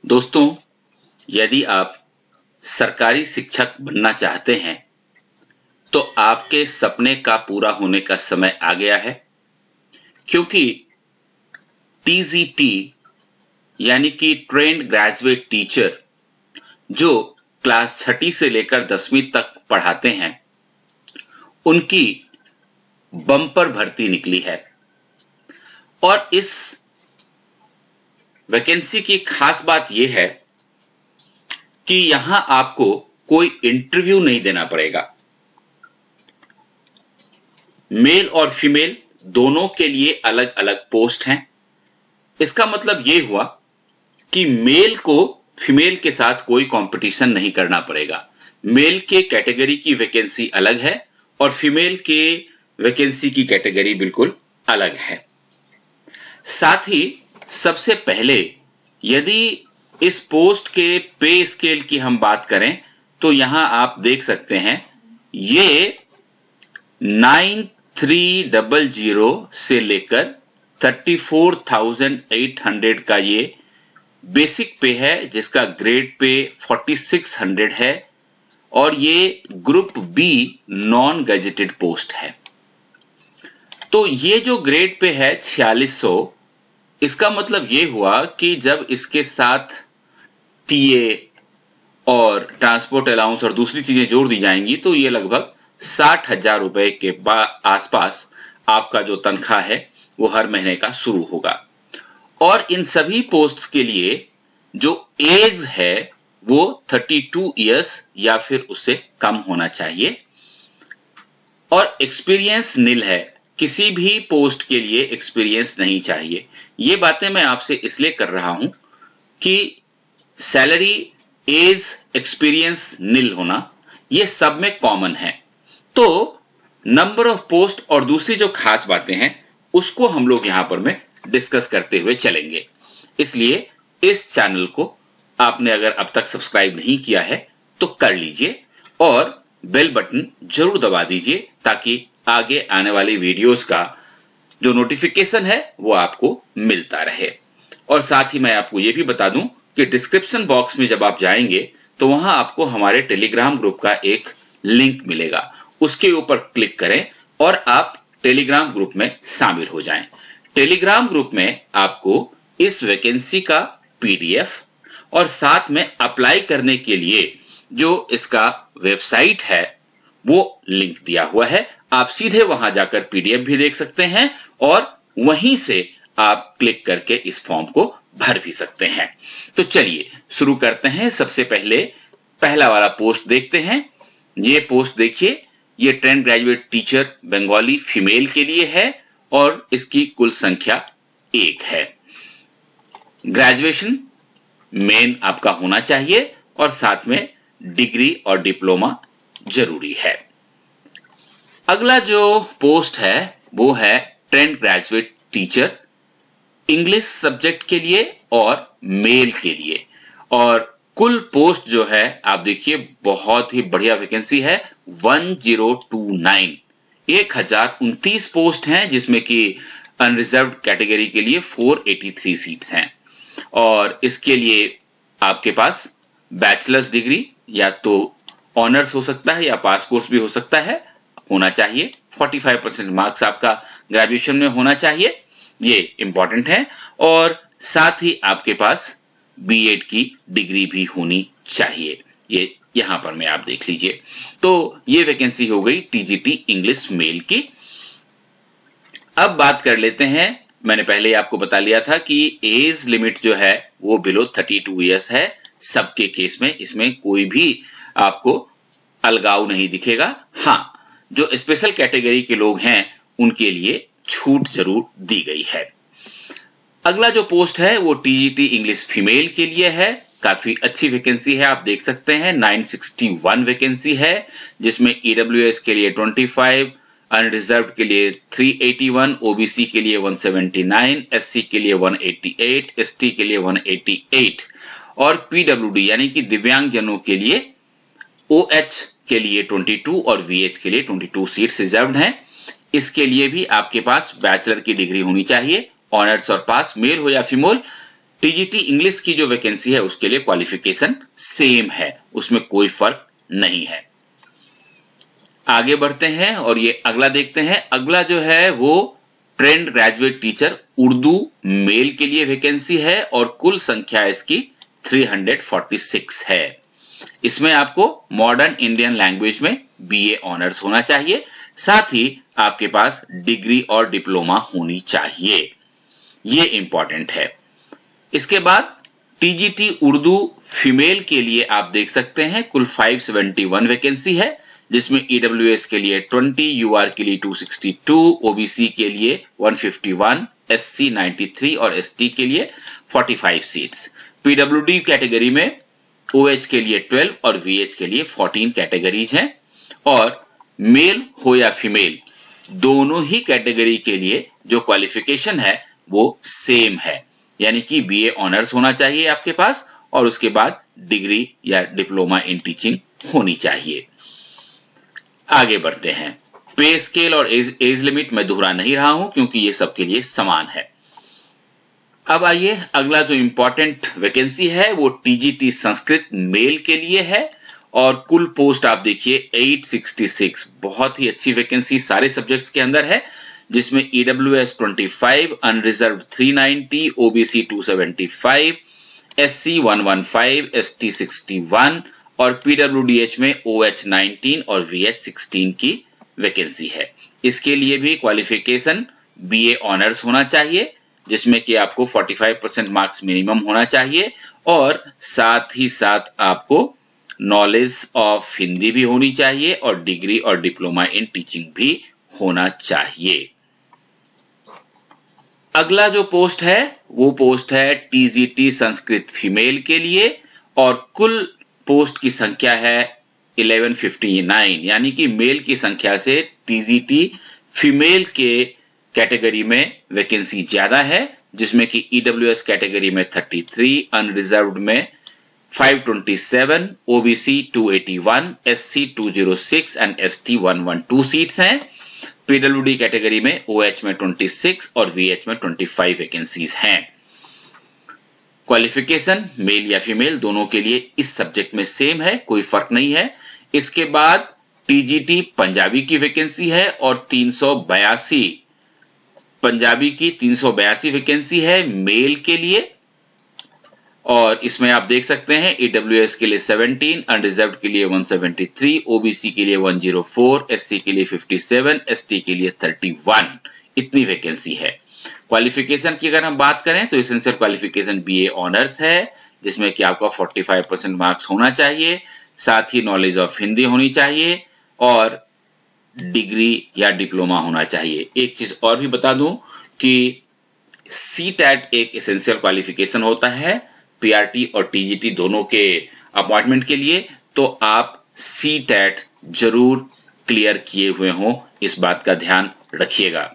दोस्तों, यदि आप सरकारी शिक्षक बनना चाहते हैं तो आपके सपने का पूरा होने का समय आ गया है, क्योंकि टीजीटी यानी कि ट्रेंड ग्रेजुएट टीचर जो क्लास 6 से लेकर 10वीं तक पढ़ाते हैं, उनकी बम्पर भर्ती निकली है। और इस वैकेंसी की खास बात यह है कि यहां आपको कोई इंटरव्यू नहीं देना पड़ेगा। मेल और फीमेल दोनों के लिए अलग अलग पोस्ट हैं। इसका मतलब यह हुआ कि मेल को फीमेल के साथ कोई कंपटीशन नहीं करना पड़ेगा। मेल के कैटेगरी की वैकेंसी अलग है और फीमेल के वैकेंसी की कैटेगरी बिल्कुल अलग है। साथ ही सबसे पहले यदि इस पोस्ट के पे स्केल की हम बात करें तो यहां आप देख सकते हैं ये 9300 से लेकर 34,800 का ये बेसिक पे है, जिसका ग्रेड पे 4600 है और ये group B non gazetted post है। तो ये जो ग्रेड पे है 4600, इसका मतलब ये हुआ कि जब इसके साथ टीए और ट्रांसपोर्ट अलाउंस और दूसरी चीजें जोड़ दी जाएंगी तो ये लगभग 60,000 रुपए के आसपास आपका जो तनख्वाह है वो हर महीने का शुरू होगा। और इन सभी पोस्ट्स के लिए जो एज है वो 32 इयर्स या फिर उससे कम होना चाहिए और एक्सपीरियंस निल है। किसी भी पोस्ट के लिए एक्सपीरियंस नहीं चाहिए। ये बातें मैं आपसे इसलिए कर रहा हूं कि सैलरी, एज, एक्सपीरियंस निल होना ये सब में कॉमन है। तो नंबर ऑफ पोस्ट और दूसरी जो खास बातें हैं उसको हम लोग यहां पर में डिस्कस करते हुए चलेंगे। इसलिए इस चैनल को आपने अगर अब तक सब्सक्राइब नहीं किया है तो कर लीजिए और बेल बटन जरूर दबा दीजिए ताकि आगे आने वाली वीडियोस का जो नोटिफिकेशन है वो आपको मिलता रहे। और साथ ही मैं आपको ये भी बता दूं कि डिस्क्रिप्शन बॉक्स में जब आप जाएंगे तो वहां आपको हमारे टेलीग्राम ग्रुप का एक लिंक मिलेगा। उसके ऊपर क्लिक करें और आप टेलीग्राम ग्रुप में शामिल हो जाएं। टेलीग्राम ग्रुप में आपको इस वैकेंसी का पीडीएफ और साथ में अप्लाई करने के लिए जो इसका वेबसाइट है वो लिंक दिया हुआ है। आप सीधे वहां जाकर पीडीएफ भी देख सकते हैं और वहीं से आप क्लिक करके इस फॉर्म को भर भी सकते हैं। तो चलिए शुरू करते हैं। सबसे पहले पहला वाला पोस्ट देखते हैं। ये पोस्ट देखिए, ये trend graduate teacher Bengali female के लिए है और इसकी कुल संख्या 1 है। ग्रेजुएशन मेन आपका होना चाहिए और साथ में डिग्री और डिप्लोमा जरूरी है। अगला जो पोस्ट है वो है trend graduate teacher English subject के लिए और मेल के लिए। और कुल पोस्ट जो है आप देखिए बहुत ही बढ़िया वैकेंसी है, 1029 1029 पोस्ट हैं, जिसमें कि अनरिजर्व्ड कैटेगरी के लिए 483 सीट्स हैं। और इसके लिए आपके पास बैचलर्स डिग्री या तो ऑनर्स हो सकता है या पास कोर्स भी हो सकता है, होना चाहिए। 45% मार्क्स आपका ग्रेजुएशन में होना चाहिए, ये इंपॉर्टेंट है। और साथ ही आपके पास बीएड की डिग्री भी होनी चाहिए। ये यहां पर में आप देख लीजिए। तो ये वैकेंसी हो गई टीजीटी इंग्लिश मेल की। अब बात कर लेते हैं, मैंने पहले आपको बता लिया था कि एज लिमिट जो है वो बिलो 32 इयर्स है। सबके केस में इसमें कोई भी आपको अलगाव नहीं दिखेगा। हाँ, जो स्पेशल कैटेगरी के लोग हैं उनके लिए छूट जरूर दी गई है। अगला जो पोस्ट है वो टीजीटी इंग्लिश फीमेल के लिए है। काफी अच्छी वैकेंसी है, आप देख सकते हैं 961 वैकेंसी है, जिसमें ईडब्ल्यूएस के लिए 25, अनरिजर्व्ड के लिए 381, ओबीसी के लिए 179, एससी के लिए 188, एसटी के लिए 188 और पीडब्ल्यूडी यानी कि दिव्यांग जनों के लिए ओएच के लिए 22 और वीएच के लिए 22 सीट्स रिजर्व्ड हैं। इसके लिए भी आपके पास बैचलर की डिग्री होनी चाहिए, ऑनर्स और पास, मेल हो या फीमेल, टीजीटी इंग्लिश की जो वैकेंसी है उसके लिए क्वालिफिकेशन सेम है, उसमें कोई फर्क नहीं है। आगे बढ़ते हैं और ये अगला देखते हैं। अगला जो है वो trained graduate teacher Urdu male के लिए वैकेंसी है और कुल संख्या इसकी 346 है। इसमें आपको मॉडर्न इंडियन लैंग्वेज में बीए ऑनर्स होना चाहिए, साथ ही आपके पास डिग्री और डिप्लोमा होनी चाहिए, ये इंपॉर्टेंट है। इसके बाद टीजीटी उर्दू फीमेल के लिए आप देख सकते हैं कुल 571 वैकेंसी है, जिसमें ईडब्ल्यूएस के लिए 20, यूआर के लिए 262, ओबीसी के लिए 151, एससी 93 और एसटी के लिए 45 सीट्स। पीडब्ल्यूडी कैटेगरी में ओएच के लिए 12 और वीएच के लिए 14 कैटेगरीज हैं और मेल हो या फीमेल दोनों ही कैटेगरी के लिए जो क्वालिफिकेशन है वो सेम है, यानी कि बीए ऑनर्स होना चाहिए आपके पास और उसके बाद डिग्री या डिप्लोमा इन टीचिंग होनी चाहिए। आगे बढ़ते हैं। पे स्केल और एज लिमिट मैं दोहरा नहीं रहा हूं क्योंकि ये सबके लिए समान है। अब आइए अगला जो इंपॉर्टेंट वैकेंसी है वो टीजीटी संस्कृत मेल के लिए है और कुल पोस्ट आप देखिए 866, बहुत ही अच्छी वैकेंसी सारे सब्जेक्ट्स के अंदर है, जिसमें EWS 25, unreserved 390, OBC 275, SC 115, ST 61 और पीडब्ल्यूडीएच में ओएच 19 और वीएच 16 की वैकेंसी है। इसके लिए भी क्वालिफिकेशन बीए ऑनर्स होना चाहिए, जिसमें कि आपको 45% मार्क्स मिनिमम होना चाहिए और साथ ही साथ आपको नॉलेज ऑफ हिंदी भी होनी चाहिए और डिग्री और डिप्लोमा इन टीचिंग भी होना चाहिए। अगला जो पोस्ट है वो पोस्ट है टीजीटी संस्कृत फीमेल के लिए और कुल पोस्ट की संख्या है 1159, यानी कि मेल की संख्या से टीजीटी फीमेल के कैटेगरी में वैकेंसी ज्यादा है, जिसमें कि ईडब्ल्यूएस कैटेगरी में 33, अनरिजर्व्ड में 527, OBC 281, SC 206 and ST 112 seats हैं। पीडब्ल्यूडी कैटेगरी में ओएच में 26 और वीएच में 25 वैकेंसीज हैं। क्वालिफिकेशन मेल या फीमेल दोनों के लिए इस सब्जेक्ट में सेम है, कोई फर्क नहीं है। इसके बाद टीजीटी पंजाबी की वैकेंसी है और 382 पंजाबी की 382 वैकेंसी है मेल के लिए और इसमें आप देख सकते हैं ईडब्ल्यूएस के लिए 17, अनरिजर्व्ड के लिए 173, ओबीसी के लिए 104, एससी के लिए 57, एसटी के लिए 31, इतनी वैकेंसी है। क्वालिफिकेशन की अगर हम बात करें तो एसेंशियल क्वालिफिकेशन बीए ऑनर्स है, जिसमें कि आपका 45% मार्क्स होना चाहिए, साथ ही नॉलेज ऑफ हिंदी होनी चाहिए और डिग्री या डिप्लोमा होना चाहिए। एक चीज और भी बता दूं कि सीटैट एक एसेंशियल क्वालिफिकेशन होता है पीआरटी और टीजीटी दोनों के अपॉइंटमेंट के लिए, तो आप सीटैट जरूर क्लियर किए हुए हों, इस बात का ध्यान रखिएगा।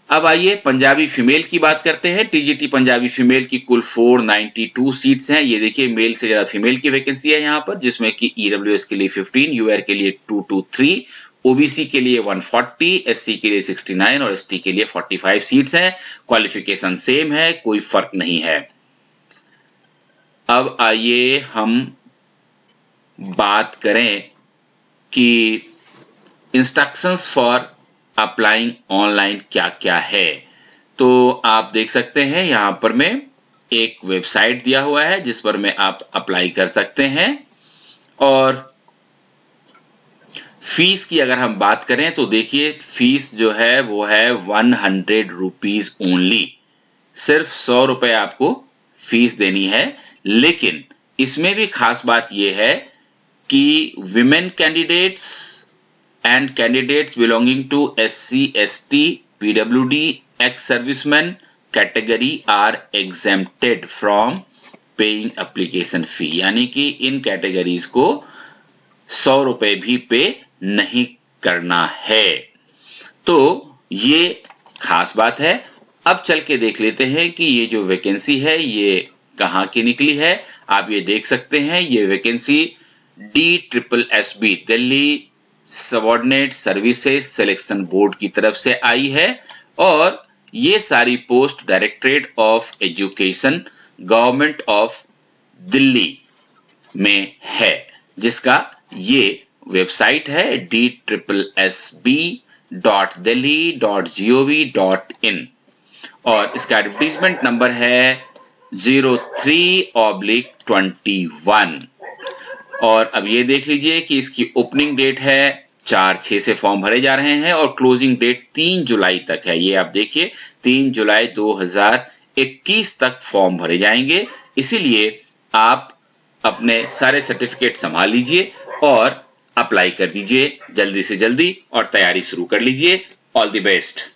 अब आइए पंजाबी फीमेल की बात करते हैं। टीजीटी पंजाबी फीमेल की कुल 492 सीट्स हैं। ये देखिए मेल से ज्यादा फीमेल की वैकेंसी है यहाँ पर, जिसमें कि ईडब्ल्यूएस के लिए 15, यूआर के लिए 223, ओबीसी के लिए 140, एससी के लिए 69 और एसटी के लिए 45 सीट्स हैं। क्वालिफिकेशन सेम है, कोई फर्क नहीं है। अब आइए हम बात करें कि इंस्ट्रक्शंस फॉर अप्लाइंग ऑनलाइन क्या क्या है। तो आप देख सकते हैं यहां पर में एक वेबसाइट दिया हुआ है जिस पर में आप अप्लाई कर सकते हैं और फीस की अगर हम बात करें तो देखिए फीस जो है वो है 100 रुपीज ओनली, सिर्फ 100 रुपए आपको फीस देनी है। लेकिन इसमें भी खास बात यह है कि women candidates and candidates belonging to SC, ST, PWD, ex-servicemen category are exempted from paying application fee, यानी कि इन कैटेगरीज को 100 रुपए भी पे नहीं करना है। तो ये खास बात है। अब चल के देख लेते हैं कि ये जो वैकेंसी है ये कहाँ की निकली है। आप ये देख सकते हैं ये vacancy DSSB Delhi subordinate services selection board की तरफ से आई है और ये सारी post directorate of education government of Delhi में है, जिसका ये वेबसाइट है DSSB.delhi.gov.in और इसका एडवर्टीजमेंट नंबर है 03/21। और अब ये देख लीजिए कि इसकी ओपनिंग डेट है 4/6 से फॉर्म भरे जा रहे हैं और क्लोजिंग डेट 3 जुलाई तक है। ये आप देखिए 3 जुलाई 2021 तक फॉर्म भरे जाएंगे, इसीलिए आप अपने सारे सर्टिफिकेट संभाल लीजिए और अप्लाई कर दीजिए जल्दी से जल्दी और तैयारी शुरू कर लीजिए। All the best.